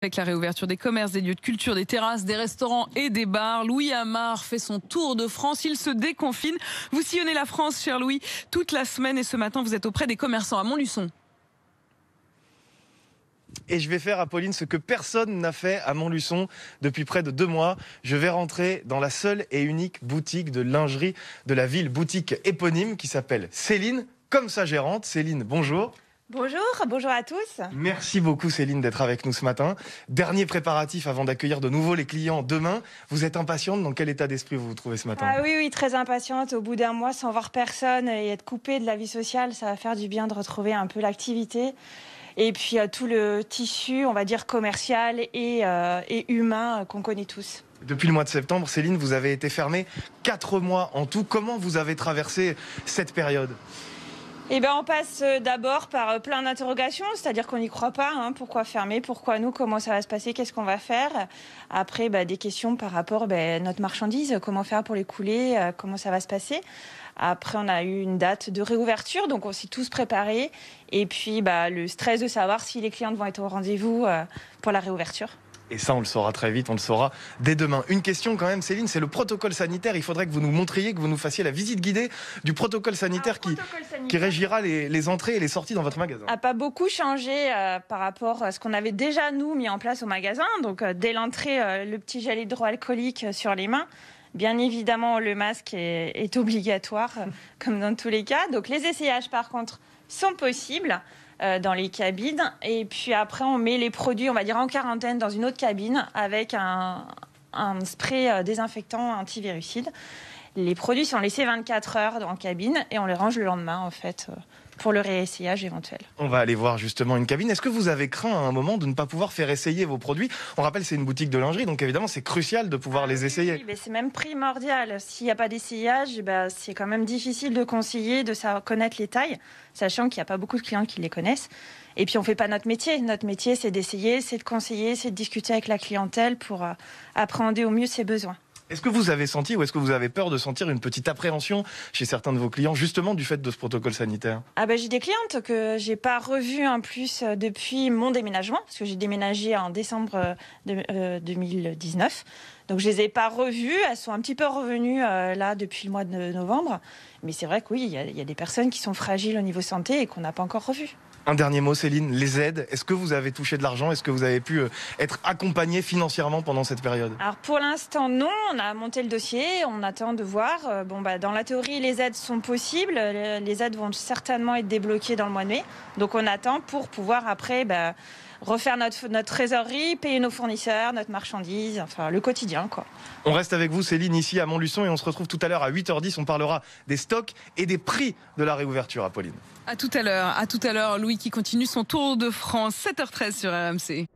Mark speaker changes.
Speaker 1: Avec la réouverture des commerces, des lieux de culture, des terrasses, des restaurants et des bars, Louis Amar fait son tour de France. Il se déconfine. Vous sillonnez la France, cher Louis, toute la semaine et ce matin, vous êtes auprès des commerçants à Montluçon.
Speaker 2: Et je vais faire, Apolline, ce que personne n'a fait à Montluçon depuis près de 2 mois. Je vais rentrer dans la seule et unique boutique de lingerie de la ville, boutique éponyme qui s'appelle Céline, comme sa gérante. Céline, bonjour.
Speaker 3: Bonjour à tous.
Speaker 2: Merci beaucoup Céline d'être avec nous ce matin. Dernier préparatif avant d'accueillir de nouveau les clients demain. Vous êtes impatiente, dans quel état d'esprit vous vous trouvez ce matin?
Speaker 3: Oui, très impatiente. Au bout d'un mois sans voir personne et être coupée de la vie sociale, ça va faire du bien de retrouver un peu l'activité. Et puis tout le tissu, on va dire commercial et humain qu'on connaît tous.
Speaker 2: Depuis le mois de septembre, Céline, vous avez été fermée 4 mois en tout. Comment vous avez traversé cette période?
Speaker 3: On passe d'abord par plein d'interrogations, c'est-à-dire qu'on n'y croit pas. Pourquoi fermer? Pourquoi nous? Comment ça va se passer? Qu'est-ce qu'on va faire? Après, des questions par rapport à notre marchandise. Comment faire pour les couler? Comment ça va se passer? Après, on a eu une date de réouverture, donc on s'est tous préparés. Et puis, le stress de savoir si les clientes vont être au rendez-vous pour la réouverture.
Speaker 2: Et ça, on le saura très vite, on le saura dès demain. Une question quand même, Céline, c'est le protocole sanitaire. Il faudrait que vous nous montriez, que vous nous fassiez la visite guidée du protocole sanitaire qui régira les entrées et les sorties dans votre magasin.
Speaker 3: A pas beaucoup changé par rapport à ce qu'on avait déjà, nous, mis en place au magasin. Donc, dès l'entrée, le petit gel hydroalcoolique sur les mains. Bien évidemment, le masque est obligatoire, comme dans tous les cas. Donc, les essayages, par contre, sont possibles dans les cabines. Et puis après, on met les produits, on va dire, en quarantaine dans une autre cabine avec un spray désinfectant antivirucide. Les produits sont laissés 24 heures en cabine et on les range le lendemain, en fait, pour le réessayage éventuel.
Speaker 2: On va aller voir justement une cabine. Est-ce que vous avez craint à un moment de ne pas pouvoir faire essayer vos produits? On rappelle, c'est une boutique de lingerie, donc évidemment, c'est crucial de pouvoir les essayer.
Speaker 3: Oui, mais c'est même primordial. S'il n'y a pas d'essayage, c'est quand même difficile de conseiller, de savoir connaître les tailles, sachant qu'il n'y a pas beaucoup de clients qui les connaissent. Et puis, on ne fait pas notre métier. Notre métier, c'est d'essayer, c'est de conseiller, c'est de discuter avec la clientèle pour appréhender au mieux ses besoins.
Speaker 2: Est-ce que vous avez senti ou est-ce que vous avez peur de sentir une petite appréhension chez certains de vos clients, justement du fait de ce protocole sanitaire?
Speaker 3: J'ai des clientes que j'ai pas revues en plus depuis mon déménagement, parce que j'ai déménagé en décembre 2019. Donc je les ai pas revues, elles sont un petit peu revenues là depuis le mois de novembre. Mais c'est vrai que oui, il y a des personnes qui sont fragiles au niveau santé et qu'on n'a pas encore revues.
Speaker 2: Un dernier mot, Céline, les aides. Est-ce que vous avez touché de l'argent? Est-ce que vous avez pu être accompagné financièrement pendant cette période?
Speaker 3: Alors pour l'instant, non. On a monté le dossier, on attend de voir. Dans la théorie, les aides sont possibles. Les aides vont certainement être débloquées dans le mois de mai. Donc on attend pour pouvoir après refaire notre trésorerie, payer nos fournisseurs, notre marchandise, enfin le quotidien, quoi.
Speaker 2: On reste avec vous, Céline, ici à Montluçon et on se retrouve tout à l'heure à 8h10. On parlera des stocks et des prix de la réouverture, Apolline.
Speaker 1: À tout à l'heure, Louis qui continue son tour de France, 7h13 sur RMC.